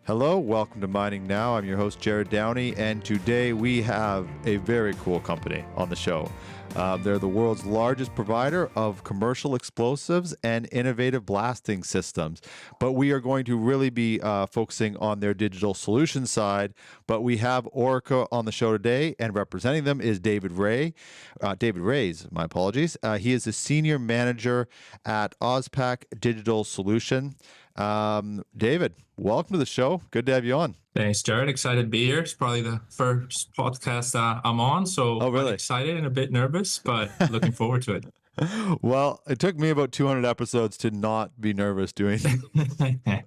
Hello, welcome to Mining Now. I'm your host, Jared Downey, and today we have a very cool company on the show. They're the world's largest provider of commercial explosives and innovative blasting systems. But we are going to really be focusing on their digital solution side. But we have Orica on the show today, and representing them is David Reyes, my apologies. He is a senior manager at Orica Digital Solutions. David, welcome to the show. Good to have you on. Thanks, Jared. Excited to be here. It's probably the first podcast I'm on, so really? I'm excited and a bit nervous, but looking forward to it. Well, it took me about 200 episodes to not be nervous doing it.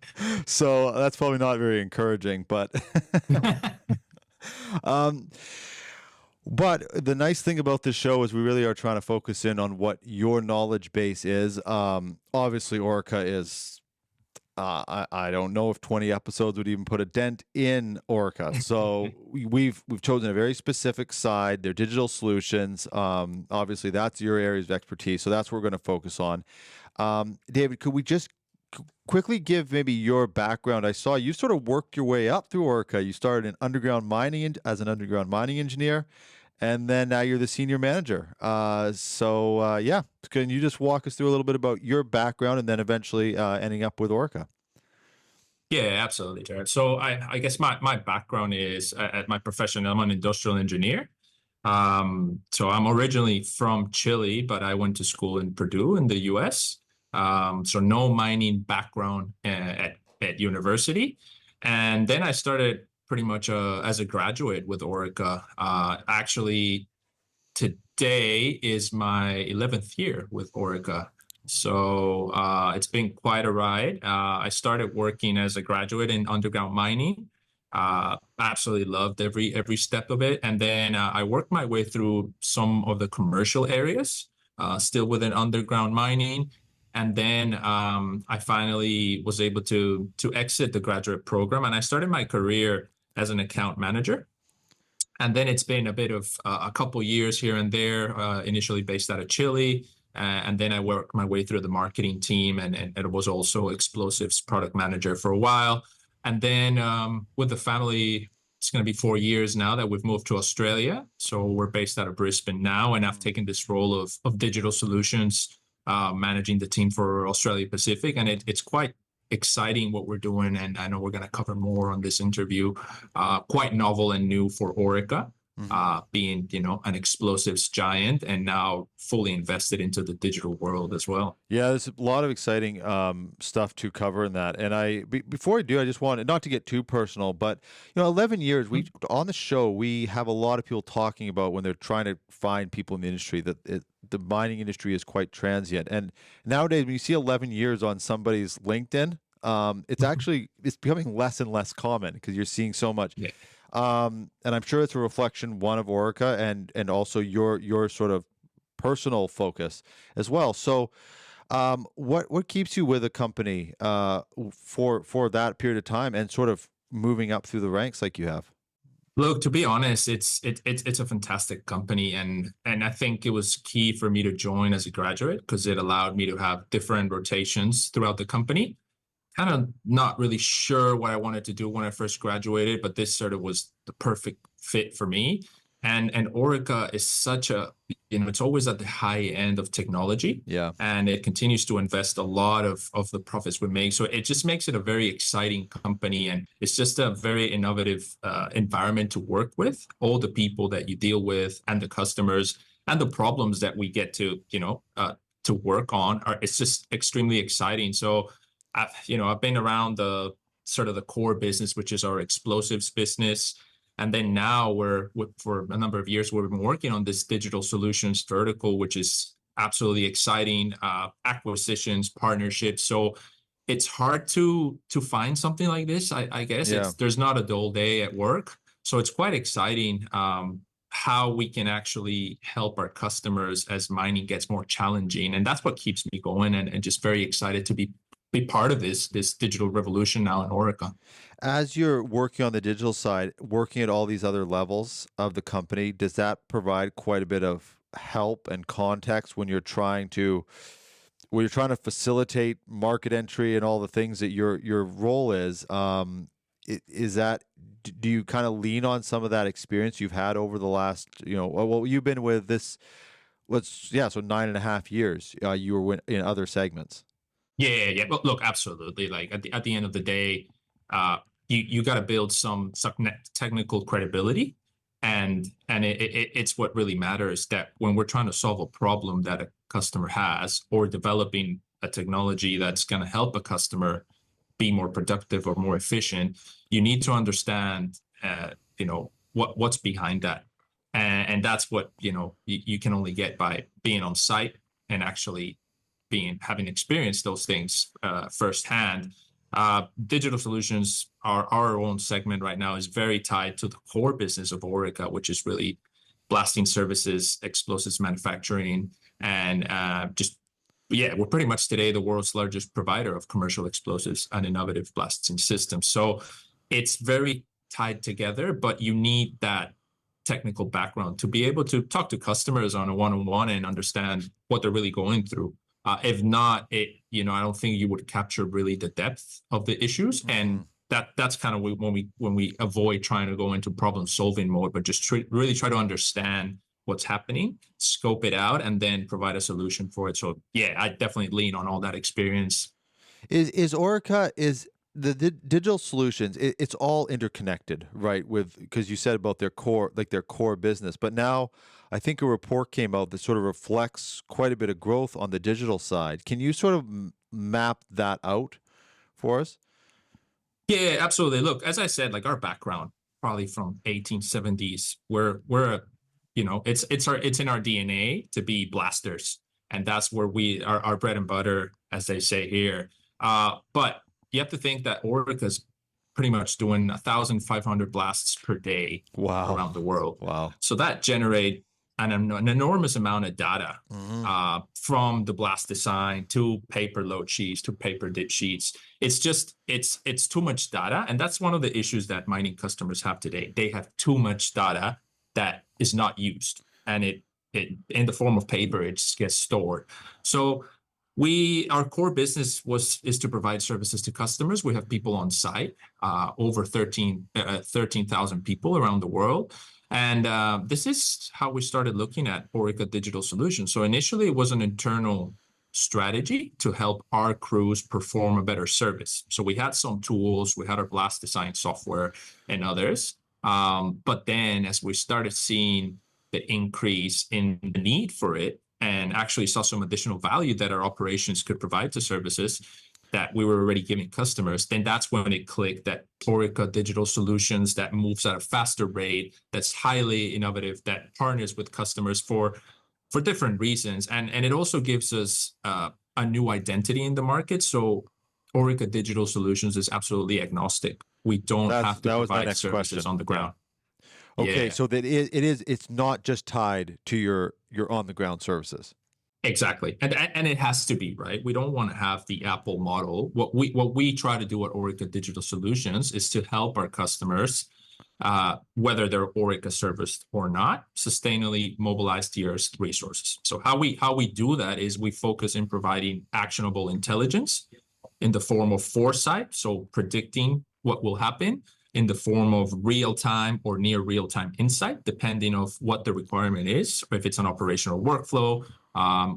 So that's probably not very encouraging, but but the nice thing about this show is we really are trying to focus in on what your knowledge base is. Obviously, Orica is I don't know if 20 episodes would even put a dent in Orica. So we've chosen a very specific side, their digital solutions. Obviously, that's your areas of expertise. So that's what we're going to focus on. David, could we just quickly give maybe your background? I saw you sort of worked your way up through Orica. You started in underground mining as an underground mining engineer, and then now you're the senior manager. Yeah, can you just walk us through a little bit about your background and then eventually ending up with Orica? Yeah, absolutely, Jared. So I guess my background is at my profession, I'm an industrial engineer. So I'm originally from Chile, but I went to school in Purdue in the US. So no mining background at university. And then I started pretty much as a graduate with Orica. Actually, today is my 11th year with Orica. So it's been quite a ride. I started working as a graduate in underground mining. Absolutely loved every step of it. And then I worked my way through some of the commercial areas, still within underground mining. And then I finally was able to exit the graduate program, and I started my career as an account manager. And then it's been a bit of a couple years here and there, initially based out of Chile. And then I worked my way through the marketing team, and it was also explosives product manager for a while. And then with the family, it's going to be 4 years now that we've moved to Australia. So we're based out of Brisbane now, and I've taken this role of digital solutions, managing the team for Australia Pacific. And it's quite exciting what we're doing, and I know we're going to cover more on this interview. Quite novel and new for Orica, being an explosives giant and now fully invested into the digital world as well. Yeah, there's a lot of exciting stuff to cover in that. And before I do, I just wanted not to get too personal, but 11 years. We on the show we have a lot of people talking about when they're trying to find people in the industry that the mining industry is quite transient. And nowadays, when you see 11 years on somebody's LinkedIn, it's becoming less and less common because you're seeing so much. Yeah. And I'm sure it's a reflection, one, of Orica and also your sort of personal focus as well. So what keeps you with a company for that period of time and sort of moving up through the ranks like you have? Look, to be honest, it's a fantastic company, and I think it was key for me to join as a graduate because it allowed me to have different rotations throughout the company. Kind of not really sure what I wanted to do when I first graduated, but this sort of was the perfect fit for me. And Orica is such a, it's always at the high end of technology. Yeah. And it continues to invest a lot of the profits we make. So it just makes it a very exciting company. And it's just a very innovative environment to work with. All the people that you deal with and the customers and the problems that we get to, to work on it's just extremely exciting. So I've been around the sort of the core business, which is our explosives business. And then now for a number of years, we've been working on this digital solutions vertical, which is absolutely exciting, acquisitions, partnerships. So it's hard to find something like this. I guess there's not a dull day at work. So it's quite exciting how we can actually help our customers as mining gets more challenging. And that's what keeps me going and just very excited to be part of this digital revolution now in Orica. As you're working on the digital side, working at all these other levels of the company, does that provide quite a bit of help and context when you're trying to facilitate market entry and all the things that your role is? is that, do you kind of lean on some of that experience you've had over the last, well, you've been with this, so 9.5 years, you were in other segments. Yeah. Well, look, absolutely. Like at the end of the day, you got to build some technical credibility, and it's what really matters. That when we're trying to solve a problem that a customer has, or developing a technology that's going to help a customer be more productive or more efficient, you need to understand, what's behind that, and that's what you can only get by being on site and actually having experienced those things firsthand. Digital Solutions, our own segment right now, is very tied to the core business of Orica, which is really blasting services, explosives manufacturing, and we're pretty much today the world's largest provider of commercial explosives and innovative blasting systems. So it's very tied together, but you need that technical background to be able to talk to customers on a one-on-one and understand what they're really going through. If not, I don't think you would capture really the depth of the issues. And that's kind of when we avoid trying to go into problem solving mode, but just really try to understand what's happening, scope it out, and then provide a solution for it. So yeah, I definitely lean on all that experience. Is Orica, is the digital solutions, it's all interconnected, right? Because you said about their core, like their core business, but now I think a report came out that sort of reflects quite a bit of growth on the digital side. Can you sort of map that out for us? Yeah, absolutely. Look, as I said, like our background, probably from 1870s, we're it's in our DNA to be blasters, and that's where our bread and butter, as they say here. But you have to think that Orica's pretty much doing 1,500 blasts per day around the world. Wow. So that generate an enormous amount of data, from the blast design to paper load sheets to paper dip sheets. It's too much data, and that's one of the issues that mining customers have today. They have too much data that is not used, and it in the form of paper, it just gets stored. So our core business is to provide services to customers. We have people on site, over 13,000 people around the world. And this is how we started looking at Orica Digital Solutions. So initially, it was an internal strategy to help our crews perform a better service. So we had some tools, we had our blast design software and others. But then as we started seeing the increase in the need for it, and actually saw some additional value that our operations could provide to services that we were already giving customers, then that's when it clicked that Orica Digital Solutions, that moves at a faster rate, that's highly innovative, that partners with customers for different reasons. And it also gives us a new identity in the market. So Orica Digital Solutions is absolutely agnostic. We don't have to provide services on the ground. Okay, Yeah. so that it's not just tied to your on the ground services. Exactly. And it has to be, right? We don't want to have the Apple model. What we try to do at Orica Digital Solutions is to help our customers, whether they're Orica serviced or not, sustainably mobilize the Earth's resources. So how we do that is we focus in providing actionable intelligence in the form of foresight, so predicting what will happen, in the form of real-time or near real-time insight, depending on what the requirement is, or if it's an operational workflow,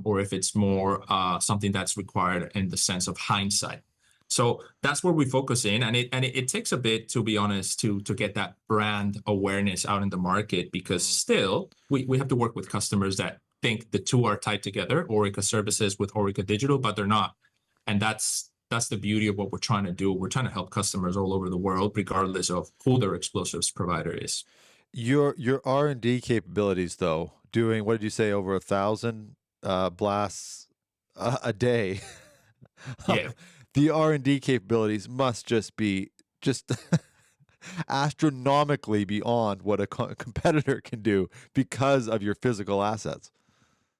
or if it's more something that's required in the sense of hindsight. So that's where we focus in, and it takes a bit, to be honest, to get that brand awareness out in the market, because still we have to work with customers that think the two are tied together, Orica services with Orica Digital, but they're not. And that's the beauty of what we're trying to do. We're trying to help customers all over the world, regardless of who their explosives provider is. Your R&D capabilities, though, doing, what did you say, over 1,000 blasts a day? Yeah. The R&D capabilities must just be astronomically beyond what a competitor can do because of your physical assets.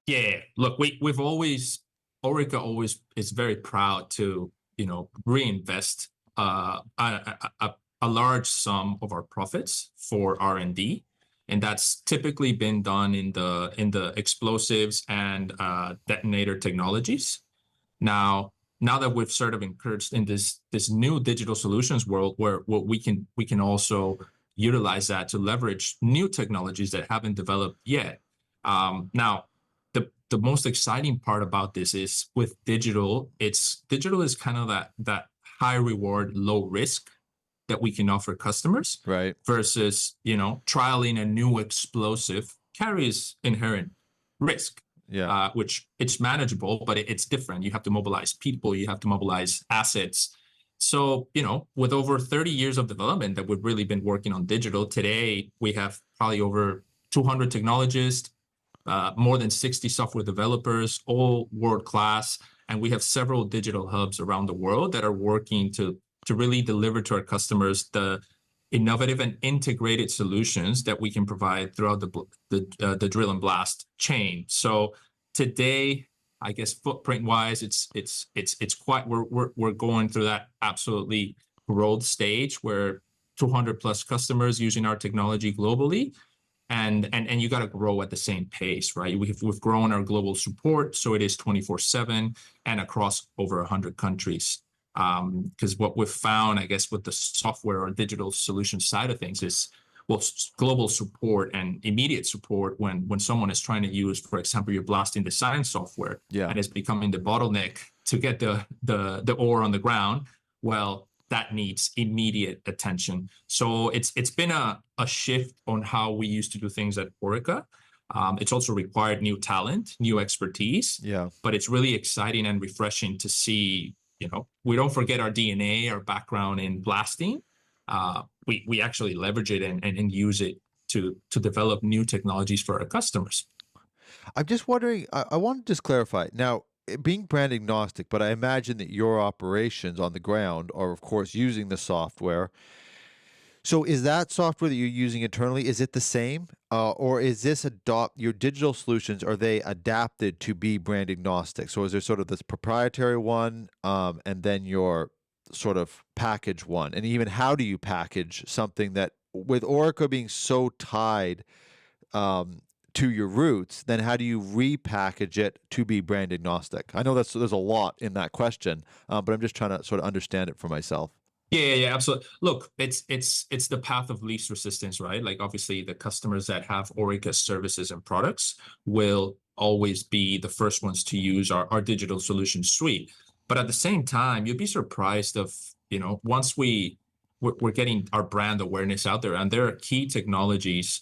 Yeah. Look, Orica always is very proud to, reinvest a large sum of our profits for R&D. And that's typically been done in the explosives and detonator technologies. Now, now that we've sort of encouraged in this new digital solutions world where what we can also utilize that to leverage new technologies that haven't developed yet. Now, the most exciting part about this is with digital, digital is kind of that high reward, low risk that we can offer customers Right. versus, trialing a new explosive carries inherent risk, Yeah. which it's manageable, but it's different. You have to mobilize people, you have to mobilize assets. So, with over 30 years of development that we've really been working on digital, today we have probably over 200 technologists, more than 60 software developers, all world class. And we have several digital hubs around the world that are working to really deliver to our customers the innovative and integrated solutions that we can provide throughout the drill and blast chain. So today, I guess footprint wise, it's quite we're going through that absolutely growth stage where 200 plus customers using our technology globally. And you got to grow at the same pace, right? We've grown our global support, so it is 24/7 and across over 100 countries. Because what we've found, I guess, with the software or digital solution side of things is, well, global support and immediate support when someone is trying to use, for example, your blasting design software, Yeah. and it's becoming the bottleneck to get the ore on the ground. Well, that needs immediate attention. So it's been a shift on how we used to do things at Orica. It's also required new talent, new expertise. Yeah. But it's really exciting and refreshing to see, we don't forget our DNA, our background in blasting. We actually leverage it and use it to develop new technologies for our customers. I'm just wondering, I want to just clarify. Now, being brand agnostic, but I imagine that your operations on the ground are, of course, using the software. So is that software that you're using internally, is it the same? Or is this your digital solutions, are they adapted to be brand agnostic? So is there sort of this proprietary one, and then your sort of package one? And even how do you package something that, with Orica being so tied to your roots, then how do you repackage it to be brand agnostic? I know there's a lot in that question, but I'm just trying to sort of understand it for myself. Yeah, absolutely. Look, it's the path of least resistance, right? Like obviously the customers that have Orica services and products will always be the first ones to use our digital solution suite. But at the same time, you'd be surprised of, once we're getting our brand awareness out there, and there are key technologies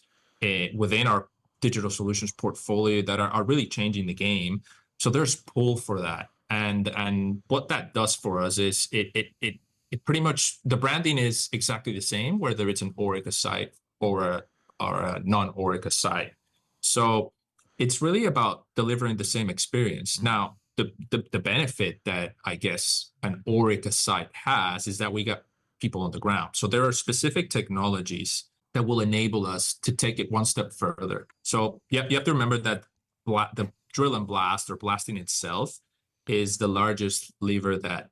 within our digital solutions portfolio that are really changing the game. So there's pull for that. And what that does for us is it pretty much, the branding is exactly the same, whether it's an Orica site or a non-Orica site. So it's really about delivering the same experience. Now, the benefit that I guess an Orica site has is that we got people on the ground. So there are specific technologies that will enable us to take it one step further. So you have to remember that the drill and blast, or blasting itself, is the largest lever that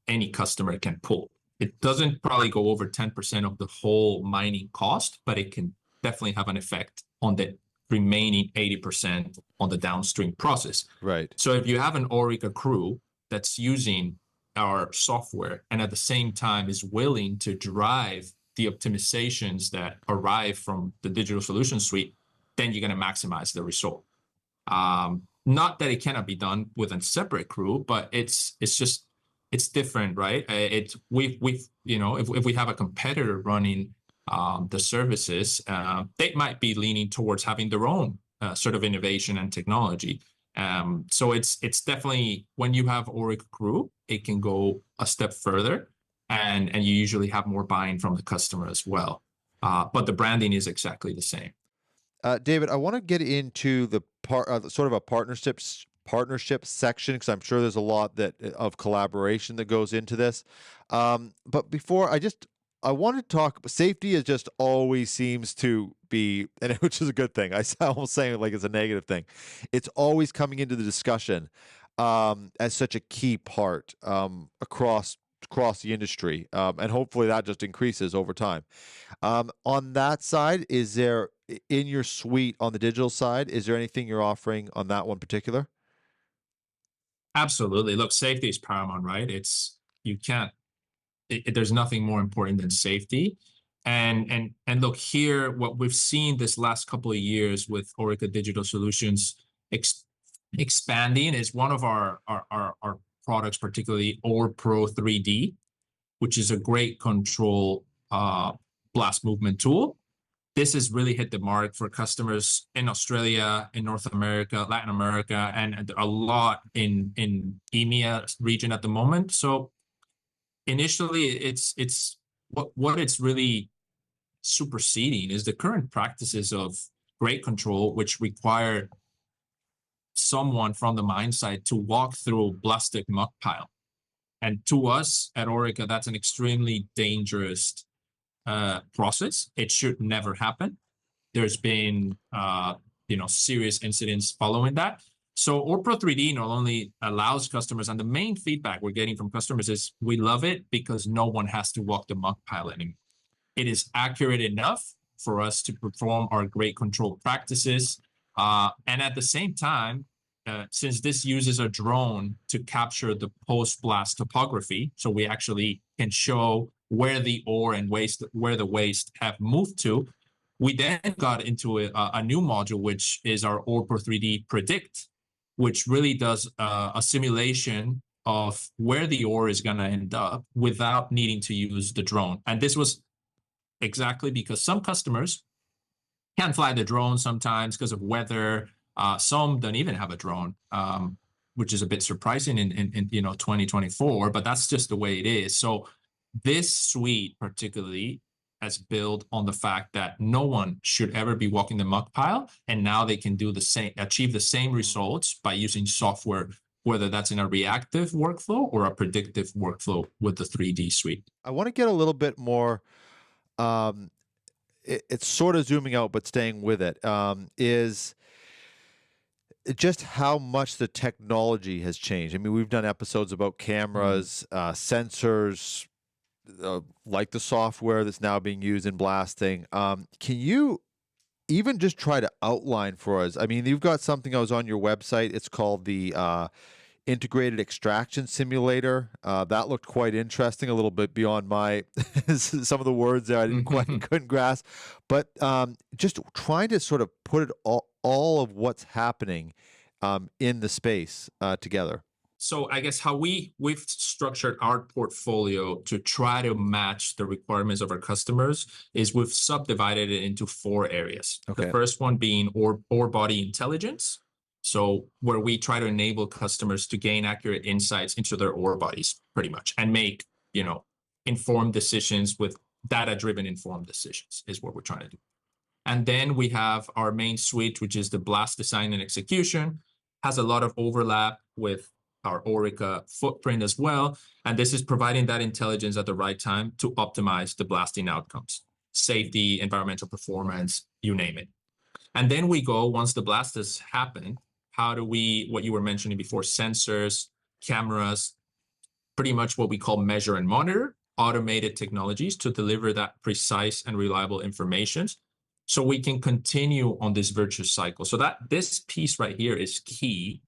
any customer can pull. It doesn't probably go over 10% of the whole mining cost, but it can definitely have an effect on the remaining 80% on the downstream process. Right. So if you have an Orica crew that's using our software and at the same time is willing to drive the optimizations that arrive from the digital solution suite, then you're going to maximize the result. Not that it cannot be done with a separate crew, but it's different, right? If we have a competitor running the services, they might be leaning towards having their own sort of innovation and technology. So it's definitely, when you have Orica crew, it can go a step further, and you usually have more buying from the customer as well. But the branding is exactly the same. David, I want to get into the sort of a partnership section, because I'm sure there's a lot of collaboration that goes into this. But before, I want to talk. Safety is just always seems to be, and which is a good thing. I'm almost saying it like it's a negative thing. It's always coming into the discussion as such a key part across the industry, and hopefully that just increases over time. On that side, is there, in your suite on the digital side, is there anything you're offering on that one particular? Absolutely. Look, safety is paramount, right? You can't, there's nothing more important than safety. And look here, what we've seen this last couple of years with Orica Digital Solutions expanding is one of our products, particularly Or Pro 3D, which is a great control blast movement tool. This has really hit the mark for customers in Australia, in North America, Latin America, and a lot in EMEA region at the moment. So initially, it's what it's really superseding is the current practices of grade control, which require someone from the mine site to walk through a blasted muck pile. And to us at Orica, that's an extremely dangerous process. It should never happen. There's been serious incidents following that. So ORPRO 3D not only allows customers, and the main feedback we're getting from customers is we love it because no one has to walk the muck pile anymore. It is accurate enough for us to perform our grade control practices. And at the same time, since this uses a drone to capture the post-blast topography, so we actually can show where the ore and where the waste have moved to, we then got into a new module, which is our ORPRO 3D Predict, which really does a simulation of where the ore is going to end up without needing to use the drone. And this was exactly because some customers can't fly the drone sometimes because of weather. Some don't even have a drone, which is a bit surprising in 2024, but that's just the way it is. So this suite particularly has built on the fact that no one should ever be walking the muck pile, and now they can do the same, achieve the same results by using software, whether that's in a reactive workflow or a predictive workflow with the 3D suite. I want to get a little bit more. It's sort of zooming out, but staying with it. Is just how much the technology has changed. I mean, we've done episodes about cameras, sensors, like the software that's now being used in blasting. Can you even just try to outline for us? I mean, you've got something, I was on your website. It's called the Integrated Extraction Simulator. That looked quite interesting, a little bit beyond my some of the words that I didn't couldn't grasp. But just trying to sort of put it all of what's happening in the space together. So I guess how we've structured our portfolio to try to match the requirements of our customers is we've subdivided it into 4 areas. Okay. The first one being ore body intelligence. So where we try to enable customers to gain accurate insights into their ore bodies pretty much and make, informed decisions with data-driven informed decisions is what we're trying to do. And then we have our main suite, which is the blast design and execution, has a lot of overlap with our Orica footprint as well. And this is providing that intelligence at the right time to optimize the blasting outcomes, safety, environmental performance, you name it. And then we go, once the blast has happened, how do we, what you were mentioning before, sensors, cameras, pretty much what we call measure and monitor, automated technologies to deliver that precise and reliable information so we can continue on this virtuous cycle. So that this piece right here is key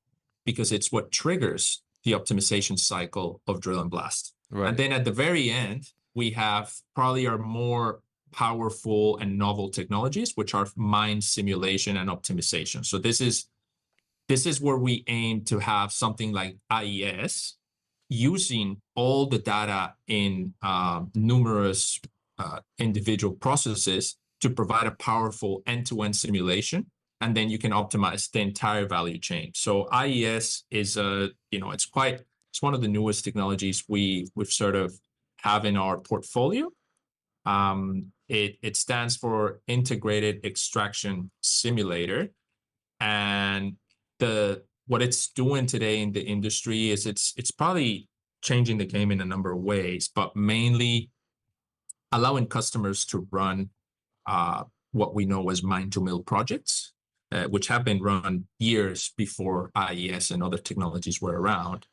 because it's what triggers the optimization cycle of drill and blast. Right. And then at the very end, we have probably our more powerful and novel technologies, which are mine simulation and optimization. So this is where we aim to have something like IES using all the data in numerous individual processes to provide a powerful end-to-end simulation, and then you can optimize the entire value chain. So IES is it's one of the newest technologies we've sort of have in our portfolio. It stands for Integrated Extraction Simulator, and what it's doing today in the industry is it's probably changing the game in a number of ways, but mainly allowing customers to run what we know as mine-to-mill projects, which have been run years before IES and other technologies were around.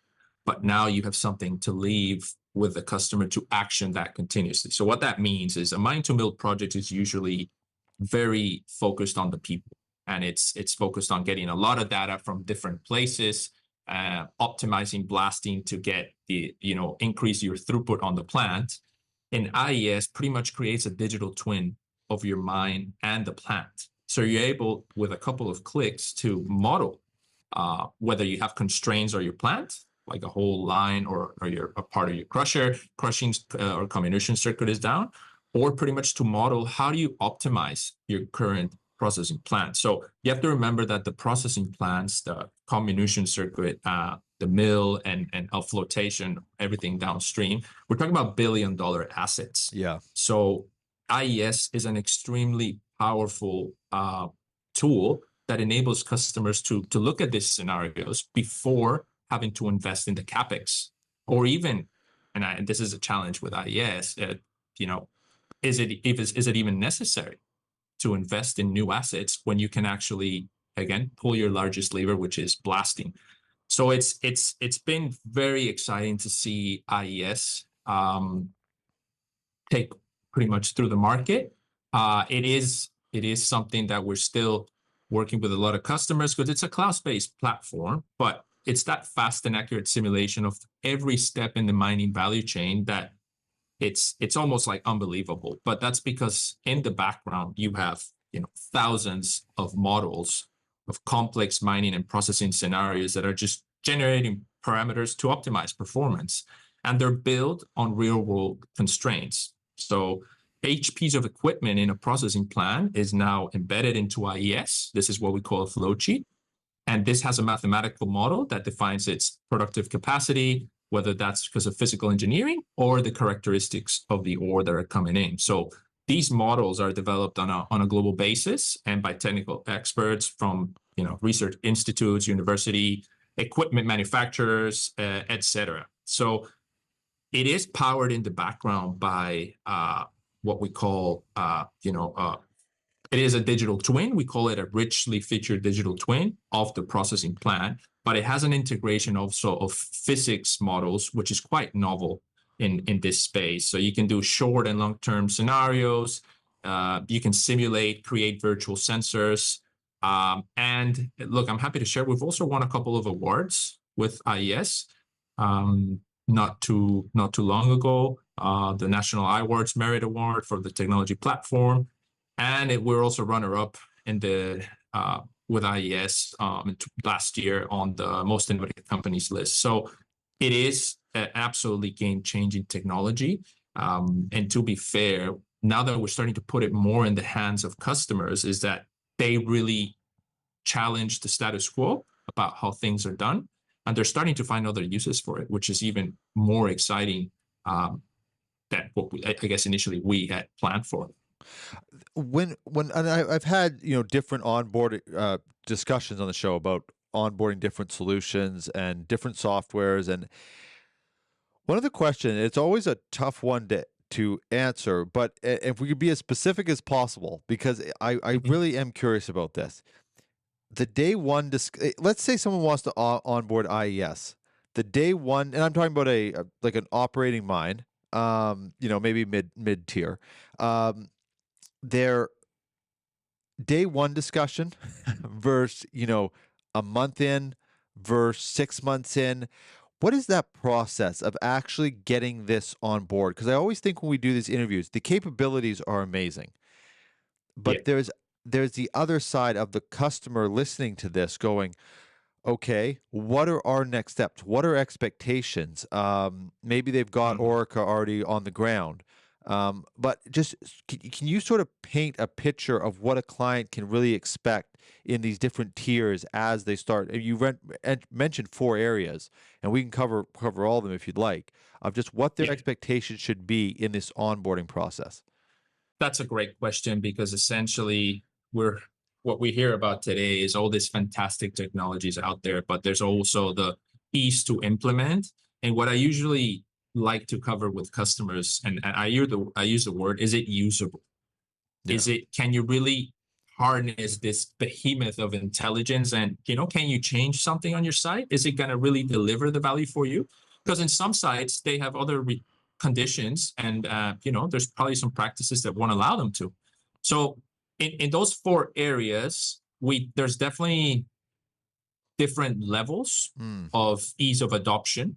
But now you have something to leave with the customer to action that continuously. So what that means is a mine-to-mill project is usually very focused on the people. And it's focused on getting a lot of data from different places, optimizing blasting to get the, increase your throughput on the plant. And IES pretty much creates a digital twin of your mine and the plant. So you're able, with a couple of clicks, to model whether you have constraints on your plant, like a whole line or a part of your crushing or comminution circuit is down, or pretty much to model how do you optimize your current processing plant. So you have to remember that the processing plants, the comminution circuit, the mill and flotation, everything downstream, we're talking about billion-dollar assets. Yeah. So IES is an extremely powerful tool that enables customers to look at these scenarios before having to invest in the capex, or even, and this is a challenge with IES, is it even necessary to invest in new assets when you can actually, again, pull your largest lever, which is blasting. So it's been very exciting to see IES take pretty much through the market. It is something that we're still working with a lot of customers because it's a cloud-based platform, but it's that fast and accurate simulation of every step in the mining value chain that it's almost like unbelievable. But that's because in the background you have thousands of models of complex mining and processing scenarios that are just generating parameters to optimize performance, and they're built on real-world constraints. So each piece of equipment in a processing plant is now embedded into IES. This is what we call a flow sheet. And this has a mathematical model that defines its productive capacity, whether that's because of physical engineering or the characteristics of the ore that are coming in. So these models are developed on a global basis and by technical experts from research institutes, university, equipment manufacturers, etc. So it is powered in the background by what we call, it is a digital twin. We call it a richly featured digital twin of the processing plant, but it has an integration also of physics models, which is quite novel in this space. So you can do short and long-term scenarios. You can simulate, create virtual sensors. And look, I'm happy to share, we've also won a couple of awards with IES. Not too long ago, the National iWords Merit Award for the technology platform. And we're also runner-up in the with IES last year on the most innovative companies list. So it is an absolutely game-changing technology. And to be fair, now that we're starting to put it more in the hands of customers, is that they really challenge the status quo about how things are done, and they're starting to find other uses for it, which is even more exciting than what I guess initially we had planned for. And I've had different onboard discussions on the show about onboarding different solutions and different softwares, and one of the questions, it's always a tough one to answer, but if we could be as specific as possible, because I really am curious about this. The day one, let's say someone wants to onboard IES. The day one, and I'm talking about like an operating mine, maybe mid tier. Their day one discussion versus a month in versus 6 months in. What is that process of actually getting this on board? Because I always think when we do these interviews, the capabilities are amazing, but there's the other side of the customer listening to this going, okay, what are our next steps? What are expectations? Maybe they've got Orica already on the ground. But just can you sort of paint a picture of what a client can really expect in these different tiers as they start? You mentioned 4 areas, and we can cover all of them if you'd like, of just what their expectations should be in this onboarding process. That's a great question, because essentially what we hear about today is all these fantastic technologies out there, but there's also the ease to implement. And what I usually like to cover with customers, and I use the word, is it usable? Yeah. Can you really harness this behemoth of intelligence, and can you change something on your site? Is it going to really deliver the value for you? Because in some sites they have other conditions, and there's probably some practices that won't allow them to. So in those 4 areas, there's definitely different levels of ease of adoption.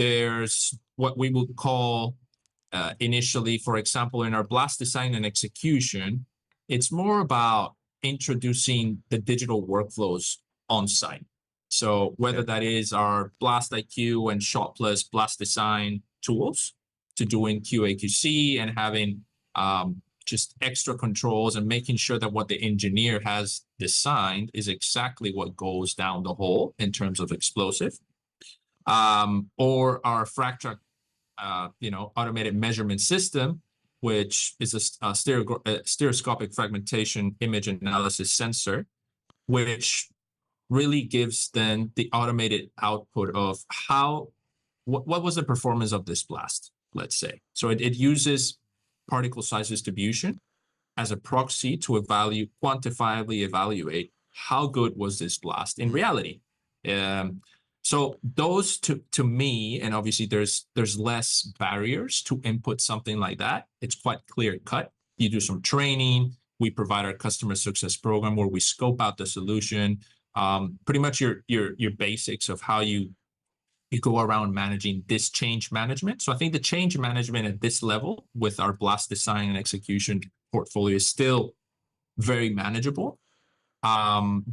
There's what we would call initially, for example, in our blast design and execution, it's more about introducing the digital workflows on site. So whether that is our Blast IQ and Shot Plus Blast Design tools to doing QA/QC and having just extra controls and making sure that what the engineer has designed is exactly what goes down the hole in terms of explosive, or our FracTrack, automated measurement system, which is a stereoscopic fragmentation image analysis sensor, which really gives then the automated output of what was the performance of this blast, let's say. So it uses particle size distribution as a proxy to quantifiably evaluate how good was this blast in reality. So those to me, and obviously there's less barriers to input something like that. It's quite clear cut. You do some training. We provide our customer success program where we scope out the solution. Pretty much your basics of how you go around managing this change management. So I think the change management at this level with our blast design and execution portfolio is still very manageable.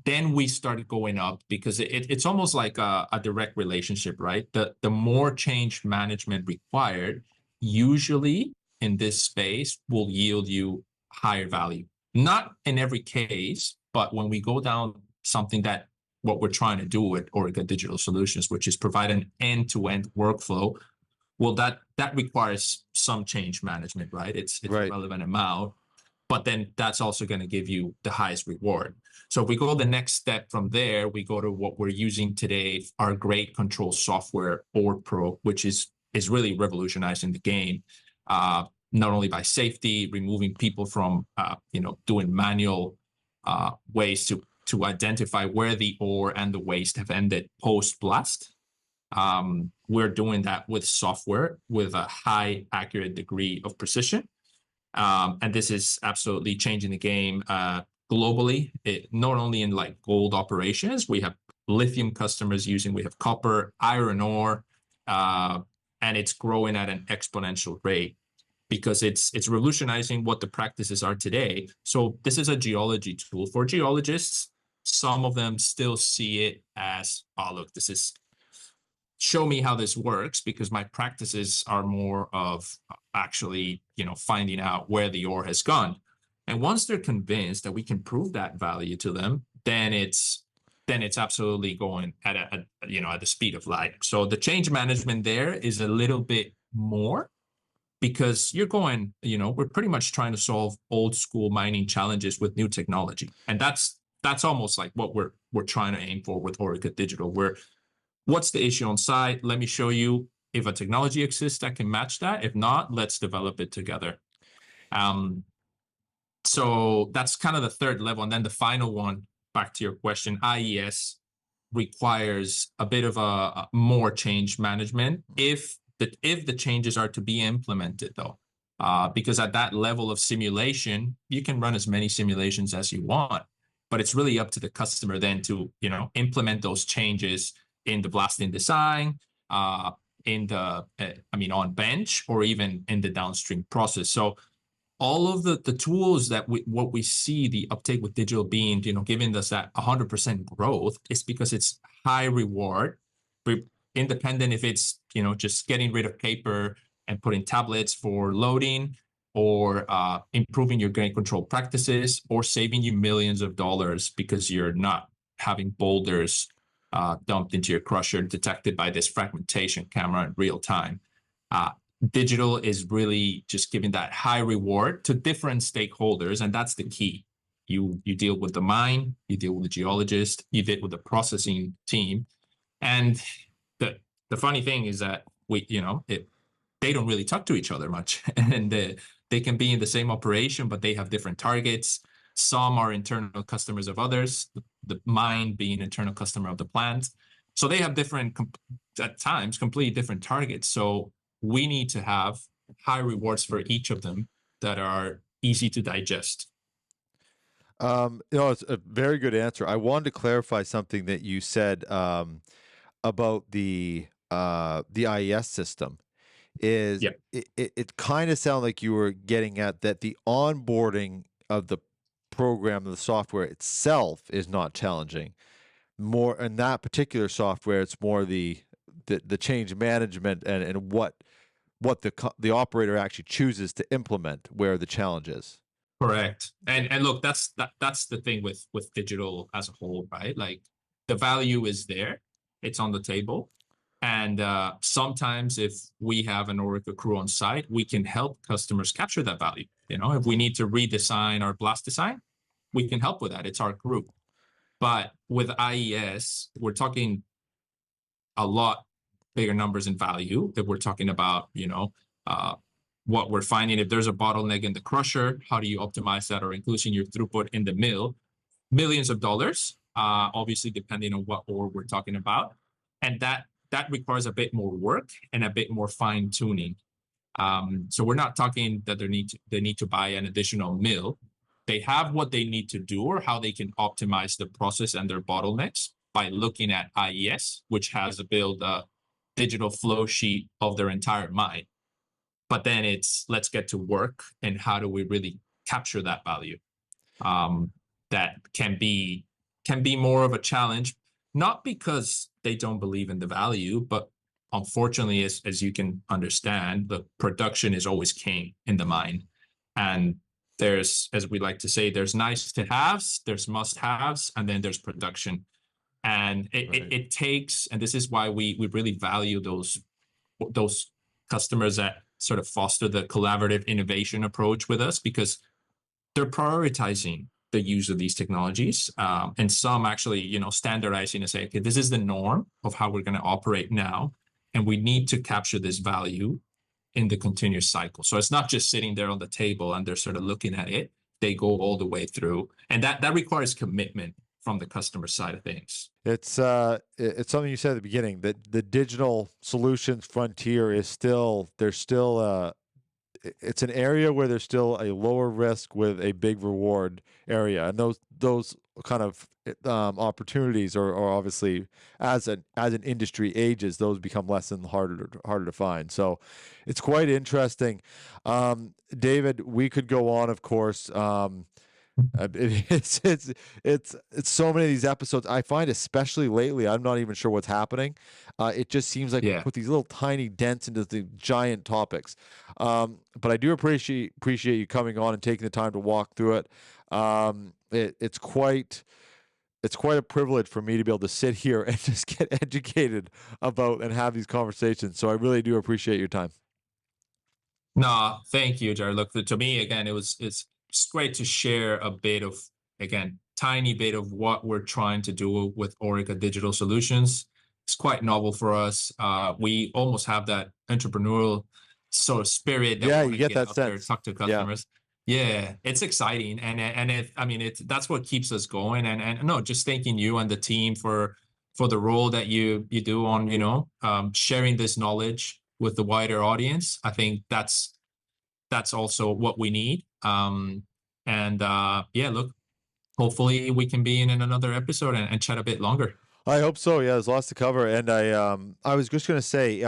Then we started going up because it's almost like a direct relationship, right? The more change management required, usually in this space, will yield you higher value. Not in every case, but when we go down something that what we're trying to do with Orica Digital Solutions, which is provide an end-to-end workflow, well, that requires some change management, right? It's Right. a relevant amount, but then that's also going to give you the highest reward. So if we go the next step from there, we go to what we're using today, our grade control software, Board Pro, which is really revolutionizing the game, not only by safety, removing people from doing manual ways to identify where the ore and the waste have ended post-blast. We're doing that with software with a high accurate degree of precision. And this is absolutely changing the game globally. Not only in like gold operations, we have lithium customers using, we have copper, iron ore, and it's growing at an exponential rate because it's revolutionizing what the practices are today. So this is a geology tool for geologists. Some of them still see it as, oh, look, this is show me how this works, because my practices are more of actually, finding out where the ore has gone. And once they're convinced that we can prove that value to them, then it's absolutely going at the speed of light. So the change management there is a little bit more, because you're going, we're pretty much trying to solve old school mining challenges with new technology. And that's almost like what we're trying to aim for with Orica Digital, where what's the issue on site? Let me show you if a technology exists that can match that. If not, let's develop it together. So that's kind of the third level. And then the final one, back to your question, IES requires a bit of a more change management if the changes are to be implemented, though. Because at that level of simulation, you can run as many simulations as you want, but it's really up to the customer then to, implement those changes in the blasting design, on bench, or even in the downstream process. So all of the tools that what we see the uptake with digital being, giving us that 100% growth, is because it's high reward, independent if it's, just getting rid of paper and putting tablets for loading, or improving your grade control practices, or saving you millions of dollars because you're not having boulders dumped into your crusher detected by this fragmentation camera in real time. Digital is really just giving that high reward to different stakeholders, and that's the key. You deal with the mine, you deal with the geologist, you deal with the processing team, and the funny thing is that they don't really talk to each other much, and they can be in the same operation, but they have different targets. Some are internal customers of others, the mine being internal customer of the plant. So they have different, at times, completely different targets. So we need to have high rewards for each of them that are easy to digest. It's a very good answer. I wanted to clarify something that you said about the IES system. Is Yeah, it kind of sounded like you were getting at that the onboarding of the program, of the software itself, is not challenging. More in that particular software, it's more the change management and what the operator actually chooses to implement where the challenge is. correct. And look, that's the thing with digital as a whole, right? Like the value is there, it's on the table. And sometimes if we have an Orica crew on site, we can help customers capture that value. You know, if we need to redesign our blast design, we can help with that. It's our group. But with IES, we're talking a lot bigger numbers in value that we're talking about, uh, what we're finding. If there's a bottleneck in the crusher, how do you optimize that or increasing your throughput in the mill? Millions of dollars, obviously, depending on what ore we're talking about. And that requires a bit more work and a bit more fine tuning. So we're not talking that they need to buy an additional mill. They have what they need to do or how they can optimize the process and their bottlenecks by looking at IES, which has built a digital flow sheet of their entire mine. But then it's let's get to work and how do we really capture that value? That can be more of a challenge, not because they don't believe in the value, but unfortunately, as you can understand, the production is always king in the mine. And there's, as we like to say, there's nice to haves, there's must haves, and then there's production. And it takes, and this is why we really value those customers that sort of foster the collaborative innovation approach with us, because they're prioritizing the use of these technologies, and some actually, standardizing and say, okay, this is the norm of how we're going to operate now, and we need to capture this value in the continuous cycle. So it's not just sitting there on the table and they're sort of looking at it. They go all the way through, and that requires commitment from the customer side of things. It's something you said at the beginning that the digital solutions frontier is still it's an area where there's still a lower risk with a big reward area, and those kind of opportunities are obviously, as an industry ages, those become less and harder to find. So it's quite interesting. David, we could go on, of course. It's so many of these episodes. I find, especially lately, I'm not even sure what's happening. It just seems like we Yeah. put these little tiny dents into the giant topics. But I do appreciate you coming on and taking the time to walk through it. It's quite a privilege for me to be able to sit here and just get educated about and have these conversations. So I really do appreciate your time. No, thank you, Jared. Look, to me, again, it's great to share a bit of, again, tiny bit of what we're trying to do with Orica Digital Solutions. It's quite novel for us. We almost have that entrepreneurial sort of spirit that Yeah, we want you to get get that out there, sense. talk to Yeah. customers. Yeah, it's exciting, and it's that's what keeps us going. And no, just thanking you and the team for the role that you do on sharing this knowledge with the wider audience. I think that's also what we need. And yeah, look, hopefully we can be in another episode and chat a bit longer. I hope so. Yeah, there's lots to cover, and I was just going to say,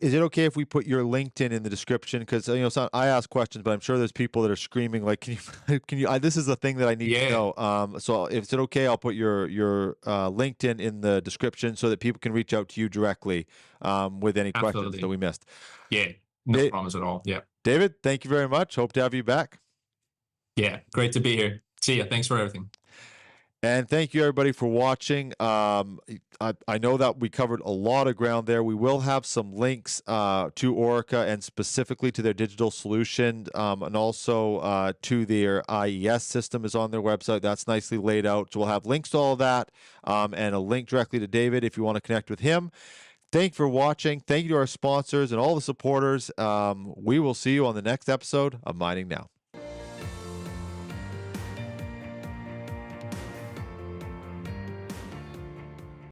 is it okay if we put your LinkedIn in the description? Because I ask questions, but I'm sure there's people that are screaming like, "Can you, can you?" This is the thing that I need to Yeah, know. So if it's okay, I'll put your LinkedIn in the description so that people can reach out to you directly with any questions that absolutely. we missed. Yeah, no Da- problems at all. Yeah. David, thank you very much. Hope to have you back. Yeah, great to be here. See ya. Thanks for everything. And thank you, everybody, for watching. I know that we covered a lot of ground there. We will have some links to Orica and specifically to their digital solution, and also to their IES system is on their website. That's nicely laid out. So we'll have links to all that, and a link directly to David if you want to connect with him. Thank you for watching. Thank you to our sponsors and all the supporters. We will see you on the next episode of Mining Now.